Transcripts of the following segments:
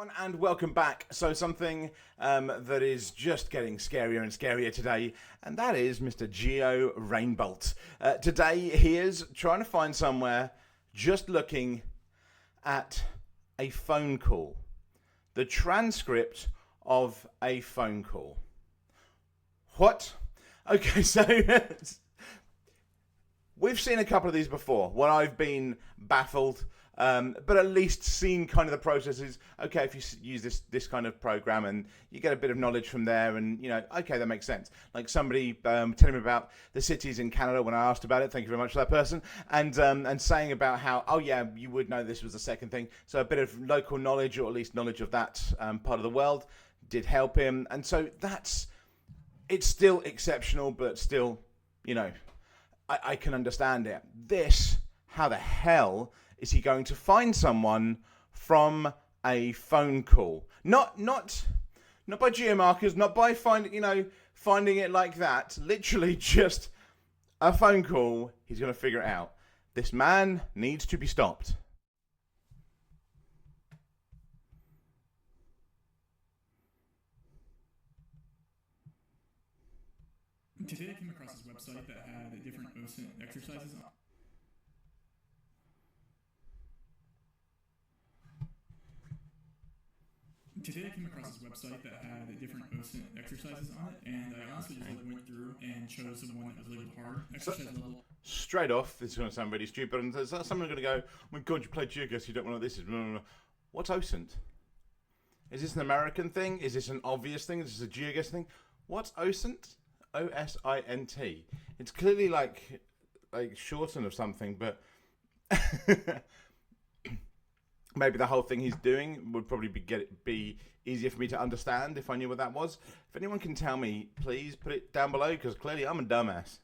everyone, and welcome back. So something that is just getting scarier and scarier today, and that is Mr. Geo Rainbolt. Today he is trying to find somewhere, just looking at a phone call, the transcript of a phone call. What? Okay, so we've seen a couple of these before when I've been baffled. But at least seen kind of the processes. Okay, if you use this kind of program and you get a bit of knowledge from there, and okay, that makes sense. Like somebody telling me about the cities in Canada when I asked about it. Thank you very much for that person. And saying about how, oh yeah, you would know this was the second thing. So a bit of local knowledge, or at least knowledge of that part of the world, did help him. And so it's still exceptional, but still, I can understand it. How the hell is he going to find someone from a phone call? Not by geomarkers, not by finding it like that. Literally just a phone call. He's going to figure it out. This man needs to be stopped. Today I came across this website that had different OSINT exercises on. Today I came across this website that had different OSINT exercises on it, and I honestly just went through and chose the one that was labeled hard. Exercise level. Straight off, this is going to sound really stupid, and there's someone going to go, oh my god, you play geoguessr, you don't know what this is. What's OSINT? Is this an American thing? Is this an obvious thing? Is this a geoguessr thing? What's OSINT? OSINT. It's clearly like shortened of something, but maybe the whole thing he's doing would probably be easier for me to understand if I knew what that was. If anyone can tell me, please put it down below, because clearly I'm a dumbass.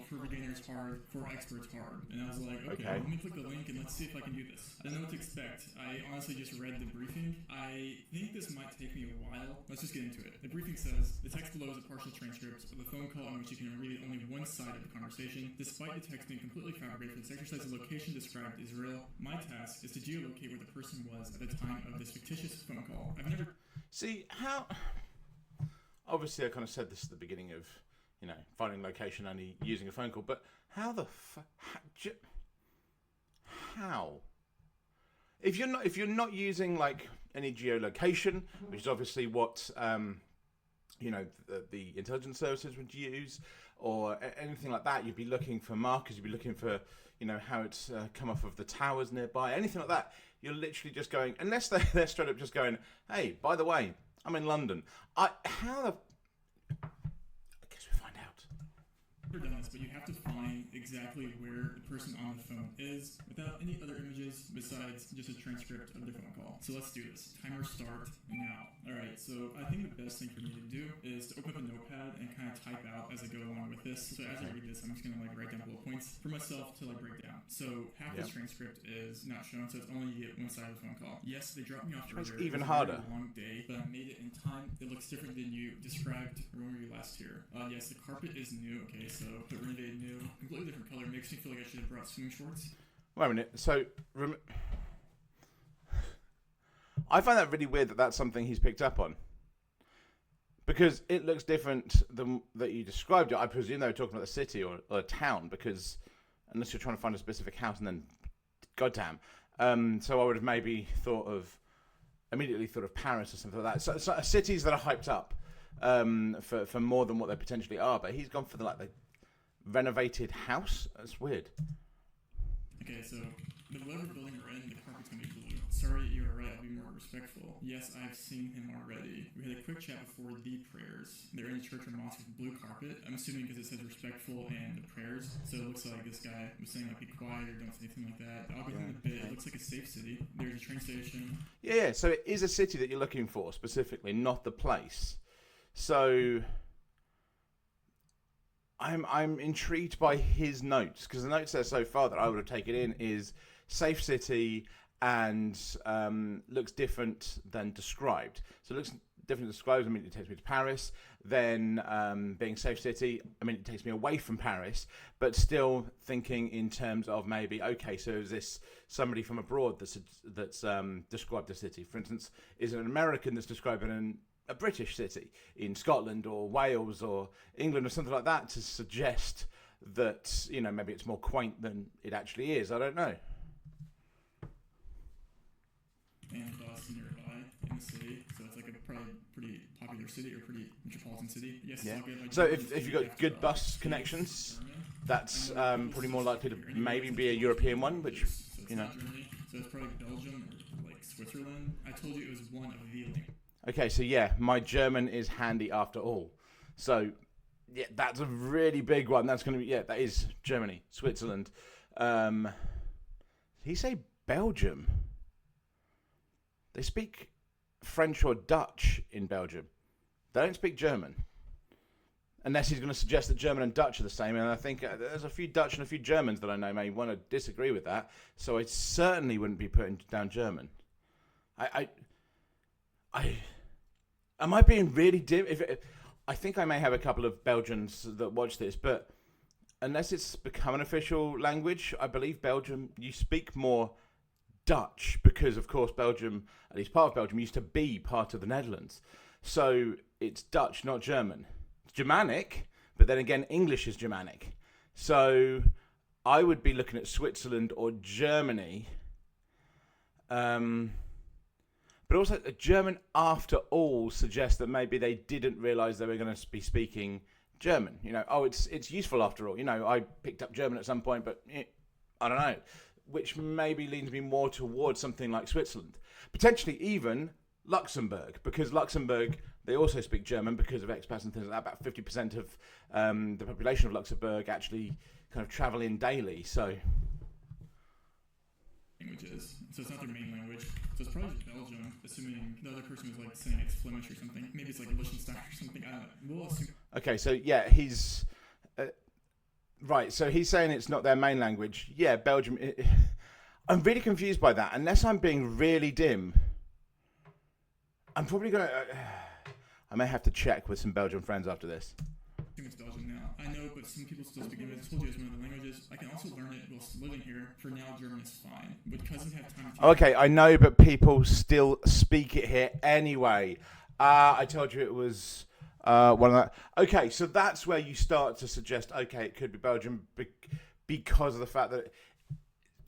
For beginners hard, for experts hard. And I was like, okay, let me click the link and let's see if I can do this. I didn't know what to expect. I honestly just read the briefing. I think this might take me a while. Let's just get into it. The briefing says, the text below is a partial transcript of a phone call in which you can read only one side of the conversation. Despite the text being completely fabricated for this exercise, the location described is real. My task is to geolocate where the person was at the time of this fictitious phone call. I've never... See, how... Obviously, I kind of said this at the beginning of... finding location only using a phone call, but how the how? If you're not using like any geolocation, which is obviously what the intelligence services would use, or anything like that, you'd be looking for markers, you'd be looking for how it's come off of the towers nearby, anything like that. You're literally just going, unless they're straight up just going, hey, by the way, I'm in London. Never done this, but you have to find exactly where the person on the phone is without any other images besides just a transcript of their phone call. So let's do this. Timer start now. Alright, so I think the best thing for me to do is to open up a notepad and kind of type out as I go along with this. So as I read this, I'm just going to write down bullet points for myself to break down. So half the transcript is not shown, so it's only you get one side of the phone call. Yes, they dropped me off earlier. It's even harder. It was a long day, but I made it in time. It looks different than you described when we were last here. Yes, the carpet is new. Okay, so put renovated new, completely different color. Makes me feel like I should have brought swimming shorts. Wait a minute. So, I find that really weird that that's something he's picked up on, because it looks different than that you described it. I presume they were talking about the city or a town, because unless you're trying to find a specific house, and then, goddamn. So I would have maybe immediately thought of Paris or something like that. So cities that are hyped up for more than what they potentially are, but he's gone for the renovated house. That's weird. Okay, so whatever building we're in, the carpet's gonna be blue. Sorry, you were right. I'll be more respectful. Yes, I've seen him already. We had a quick chat before the prayers. They're in a church or mosque with blue carpet. I'm assuming because it says respectful and the prayers. So it looks like this guy was saying be quiet or don't say anything like that. I'll go in a bit. It looks like a safe city. There's a train station. Yeah. So it is a city that you're looking for specifically, not the place. So I'm intrigued by his notes, because the notes there so far that I would have taken in is safe city and looks different than described. So it looks different disclosed immediately takes me to Paris. Then being safe city immediately takes me away from Paris, but still thinking in terms of maybe, okay, so is this somebody from abroad that's described the city? For instance, is it an American that's describing a British city in Scotland or Wales or England or something like that, to suggest that, you know, maybe it's more quaint than it actually is? I don't know. And Boston nearby in the city, so it's like a probably pretty popular city or pretty metropolitan city. Yes. Yeah. So if you've got good bus connections, that's probably more likely to maybe be a European one, which, you know. Germany, so it's probably Belgium or like Switzerland. I told you it was one of the languages. Okay, so yeah, my German is handy after all. So yeah, that's a really big one. That's going to be, yeah, that is Germany, Switzerland. Did he say Belgium? They speak French or Dutch in Belgium. They don't speak German. Unless he's going to suggest that German and Dutch are the same. And I think there's a few Dutch and a few Germans that I know may want to disagree with that. So I certainly wouldn't be putting down German. Am I being really dim? I think I may have a couple of Belgians that watch this, but unless it's become an official language, I believe Belgium, you speak more Dutch, because of course Belgium, at least part of Belgium, used to be part of the Netherlands. So it's Dutch, not German. It's Germanic, but then again, English is Germanic. So I would be looking at Switzerland or Germany. But also, German, after all, suggests that maybe they didn't realise they were going to be speaking German. You know, oh, it's useful after all. You know, I picked up German at some point, but I don't know. Which maybe leans me more towards something like Switzerland. Potentially even Luxembourg, because Luxembourg, they also speak German because of expats and things like that. About 50% of the population of Luxembourg actually kind of travel in daily, so... Languages, so it's not their main language. So it's probably just Belgium, assuming the other person was like saying it's Flemish or something. Maybe it's like Liechtenstein or something. I don't know. We'll assume. Okay, so yeah, he's right. So he's saying it's not their main language. Yeah, Belgium. I'm really confused by that. Unless I'm being really dim, I'm probably gonna. I may have to check with some Belgian friends after this. It's Belgium now. I know, but some people still speak English. I told you it's one of the languages. I can also learn it whilst living here. For now, German is fine. Would cousins have time to... Okay, I know, but people still speak it here anyway. I told you it was one of that. Okay, so that's where you start to suggest, okay, it could be Belgium because of the fact that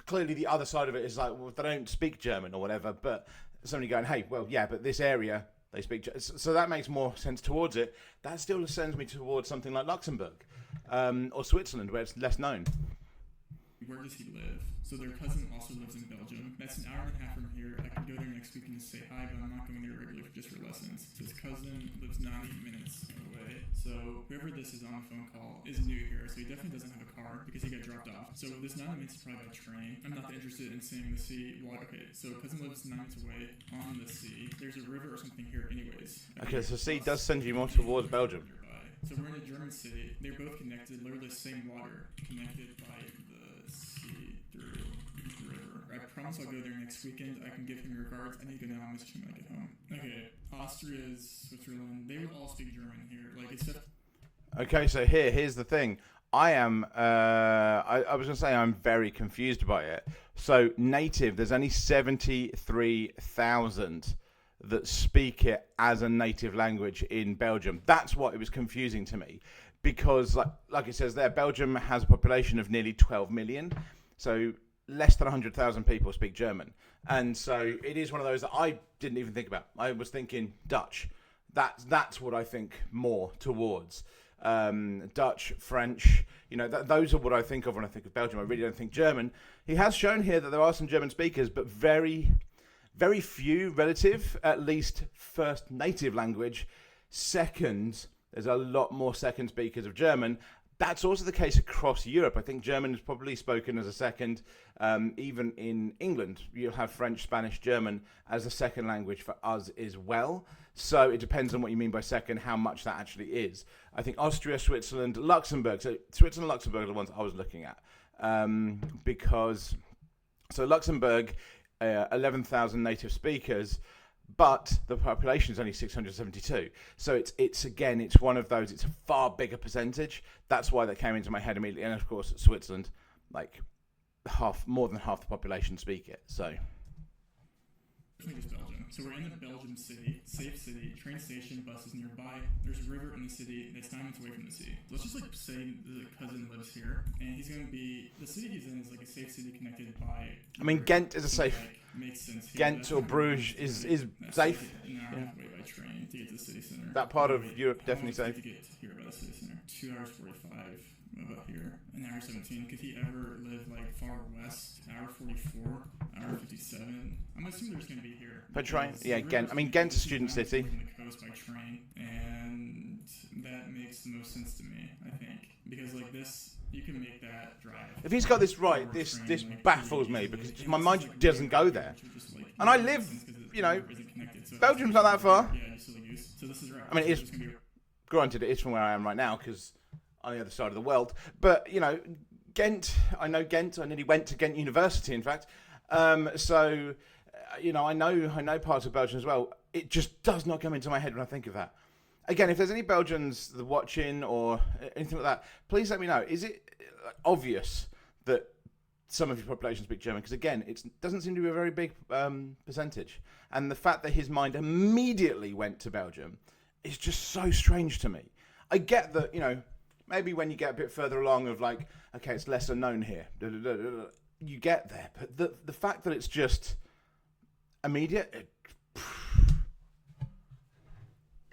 clearly the other side of it is like, well, they don't speak German or whatever, but somebody going, hey, well, yeah, but this area... They speak, so that makes more sense towards it. That still sends me towards something like Luxembourg or Switzerland, where it's less known. Where does he live? So their cousin also lives in Belgium. That's an hour and a half from here. I can go there next week and just say hi, but I'm not going there regularly just for lessons. So his cousin lives 90 minutes away. So whoever this is on the phone call is new here, so he definitely doesn't have a car because he got dropped off. So this 90 minutes is probably by train. I'm not that interested in seeing the sea. Well, okay, so cousin lives 9 minutes away on the sea. There's a river or something here anyways. Okay, so sea does send you more towards Belgium. So we're in a German city. They're both connected, literally the same water, connected by the sea through the river. I promise I'll go there next weekend. I can give him your regards. I need to go now. I'll message him when I get home. Okay, Austria, Switzerland, they would all speak German here. Like, it's just... Okay, so here's the thing. I am, I was going to say I'm very confused by it. So native, there's only 73,000 that speak it as a native language in Belgium. That's what it was confusing to me, because like it says there, Belgium has a population of nearly 12 million, so less than 100,000 people speak German, and so it is one of those that I didn't even think about. I was thinking Dutch. That's what I think more towards. Dutch, French, you know, those are what I think of when I think of Belgium. I really don't think German. He has shown here that there are some German speakers, but very few relative, at least first native language. Second, there's a lot more second speakers of German. That's also the case across Europe. I think German is probably spoken as a second. Even in England, you'll have French, Spanish, German as a second language for us as well. So it depends on what you mean by second, how much that actually is. I think Austria, Switzerland, Luxembourg. So Switzerland and Luxembourg are the ones I was looking at. Because, so Luxembourg, 11,000 native speakers. but the population is only 672. So it's one of those. It's a far bigger percentage. That's why that came into my head immediately. And of course, Switzerland, like more than half the population speak it. So. Just Belgium. So we're in a Belgium city, safe city, train station, buses nearby. There's a river in the city that's 9 minutes away from the sea. So let's just like say the cousin lives here, and he's going to be, the city he's in is like a safe city connected by. I mean, Ghent is a safe. Like, makes sense. Ghent or Bruges is safe. An hour and a half away by train to get to the city center. That part of Europe definitely safe. To get here by the city center. 2 hours 45. About here, an hour 17. Could he ever live like far west? Hour 44, hour 57. I'm assuming there's going to be here. By train? Yeah, Ghent. I mean, Ghent's a student city. From the coast by train, and that makes the most sense to me, I think, because like this, you can make that drive. If he's got this right, this baffles me because my mind doesn't go there. And I live, Belgium's not that far. Yeah, so this is right. I mean, it's granted it is from where I am right now because on the other side of the world, but Ghent. I know Ghent. I nearly went to Ghent University, in fact. So I know parts of Belgium as well. It just does not come into my head when I think of that. Again, if there's any Belgians that are watching or anything like that, please let me know. Is it obvious that some of your population speak German? Because again, it doesn't seem to be a very big percentage. And the fact that his mind immediately went to Belgium is just so strange to me. I get that, maybe when you get a bit further along of like, okay, it's lesser known here, you get there. But the fact that it's just immediate.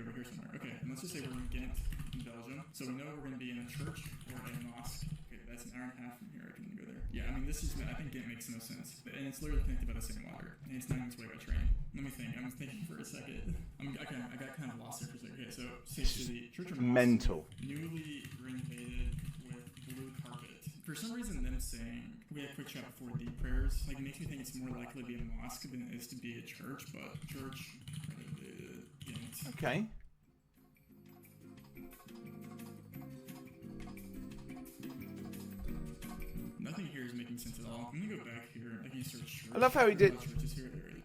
Over here somewhere. Okay, and let's just say we're in Ghent, in Belgium. So we know we're going to be in a church or a mosque. Okay, that's an hour and a half from here. I can go there. Yeah, I mean, I think Ghent makes no sense. And it's literally connected by the same water. And it's 9 minutes away by train. Let me think. I'm thinking for a second. I got kind of lost there for a second. Okay, so safe city, church or mosque. Mental. Newly renovated with blue carpet. For some reason, them saying, we had a quick chat before the prayers, like, makes me think it's more likely to be a mosque than it is to be a church, but church renovated Ghent. Okay. Nothing here is making sense at all. I'm gonna go back here. I can search church. I love how he did.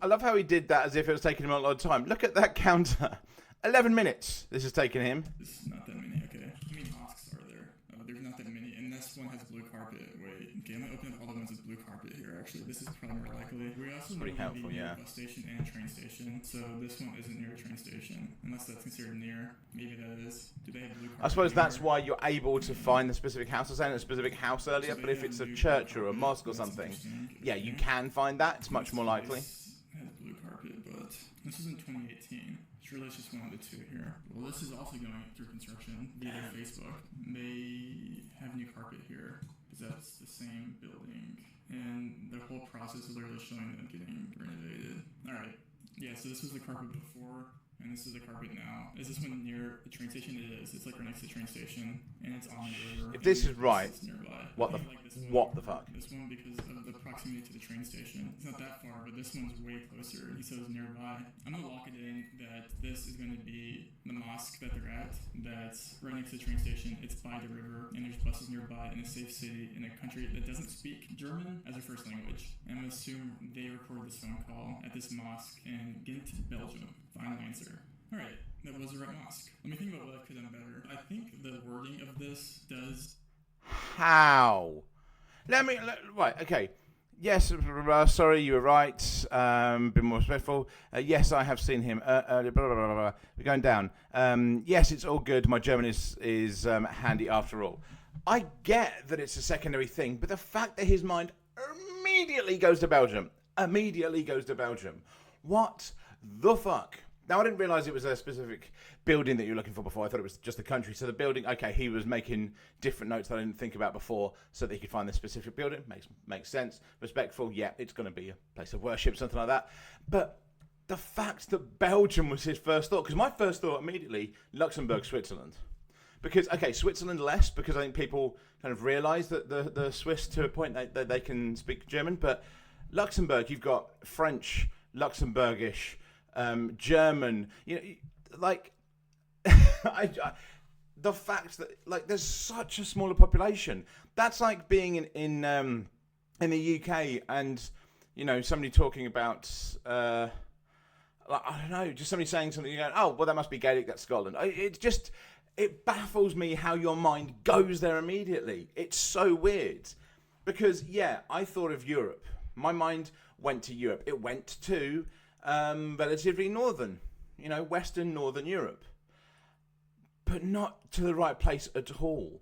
I love how he did that as if it was taking him a lot of time. Look at that counter. 11 minutes. This has taken him. It's not that many. Okay. How many mosques are there? There's not that many, and this one has blue carpet. Wait. Okay, I'm gonna open up all the ones with blue carpet here. Actually, this is probably more likely. We also know pretty helpful, near yeah. a bus station and train station. So this one isn't near a train station, unless that's considered near. Maybe that is. Do they have blue carpet? I suppose that's why you're able to find the specific house. I was saying a specific house earlier, So but if it's a church or a mosque or something, yeah, you can find that. It's much more likely. Has blue carpet, but this is in 2018. Surely it's just one of the two here. Well, this is also going through construction via their Facebook. They have new carpet here because that's the same building, and the whole process is literally showing them getting renovated. All right. Yeah. So this was the carpet before, and this is the carpet now. Is this one near the train station? It is. It's like right next to the train station, and it's on the river. If this is right, nearby. what the fuck? This one because of the proximity to the train station. It's not that far, but this one's way closer. He says nearby. I'm gonna lock it in that this is gonna be the mosque that they're at. That's right next to the train station. It's by the river, and there's buses nearby in a safe city in a country that doesn't speak German as a first language. And I'm gonna assume they record this phone call at this mosque in Ghent, Belgium. Final answer. All right. That was the right mosque. Let me think about what could have done better. I think the wording of this does. How? Right, okay. Yes, sorry, you were right. Be more respectful. Yes, I have seen him earlier. Blah, blah, blah, blah. We're going down. Yes, it's all good. My German is handy after all. I get that it's a secondary thing, but the fact that his mind immediately goes to Belgium. What the fuck? Now, I didn't realise it was a specific building that you were looking for before. I thought it was just the country. So the building, okay, he was making different notes that I didn't think about before so that he could find the specific building. Makes sense. Respectful, yeah, it's going to be a place of worship, something like that. But the fact that Belgium was his first thought, because my first thought immediately, Luxembourg, Switzerland. Because, okay, Switzerland less, because I think people kind of realise that the Swiss, to a point, they can speak German. But Luxembourg, you've got French, Luxembourgish, German, like the fact that like there's such a smaller population. That's like being in the UK and somebody talking about like, I don't know, just somebody saying something, you go, oh, well, that must be Gaelic, that's Scotland. It baffles me how your mind goes there immediately. It's so weird. Because, yeah, I thought of Europe. My mind went to Europe. It went to relatively northern, Western Northern Europe. But not to the right place at all.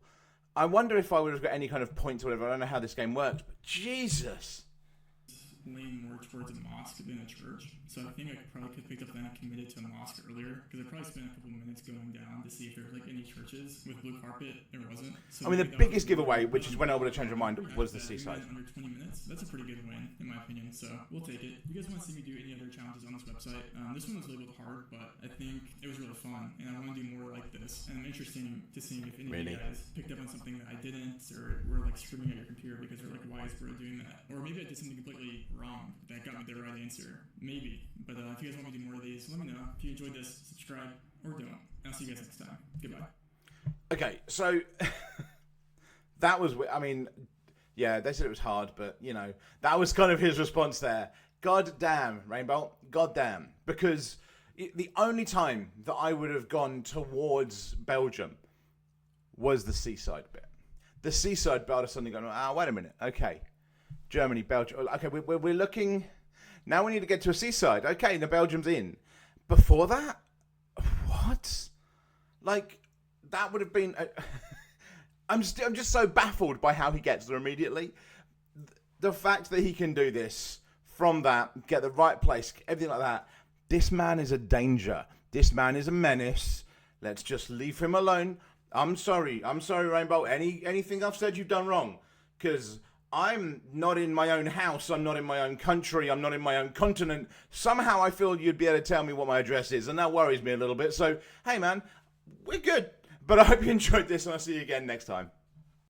I wonder if I would have got any kind of points or whatever. I don't know how this game works, but Jesus. Lean more towards a mosque than a church. So I think I probably could have picked up then and committed to a mosque earlier, because I probably spent a couple minutes going down to see if there were any churches with blue carpet. There wasn't. So I mean, the biggest giveaway, which is when I would have changed my mind, was the seaside. Under 20 minutes. That's a pretty good win, in my opinion. So we'll take it. You guys want to see me do any other challenges on this website? This one was a little bit hard, but I think it was really fun, and I want to do more like this. And I'm interested to seeing if any of you guys picked up on something that I didn't, or were screaming at your computer because they're why is Bro doing that? Or maybe I did something completely wrong that got me the right answer. Maybe. But if you guys want me to do more of these, let me know. If you enjoyed this, subscribe or don't. And I'll see you guys next time. Goodbye. Okay, so that was, I mean, yeah, they said it was hard, but, that was kind of his response there. God damn, Rainbow. God damn. Because the only time that I would have gone towards Belgium was the seaside bit. The seaside bit, I suddenly going, wait a minute. Okay. Germany, Belgium. Okay, we're looking. Now we need to get to a seaside. Okay, now Belgium's in. Before that, what? That would have been. I'm just so baffled by how he gets there immediately. The fact that he can do this from that, get the right place, everything like that. This man is a danger. This man is a menace. Let's just leave him alone. I'm sorry, Rainbow. Anything I've said you've done wrong, because I'm not in my own house, I'm not in my own country, I'm not in my own continent. Somehow I feel you'd be able to tell me what my address is, and that worries me a little bit. So, hey man, we're good. But I hope you enjoyed this, and I'll see you again next time.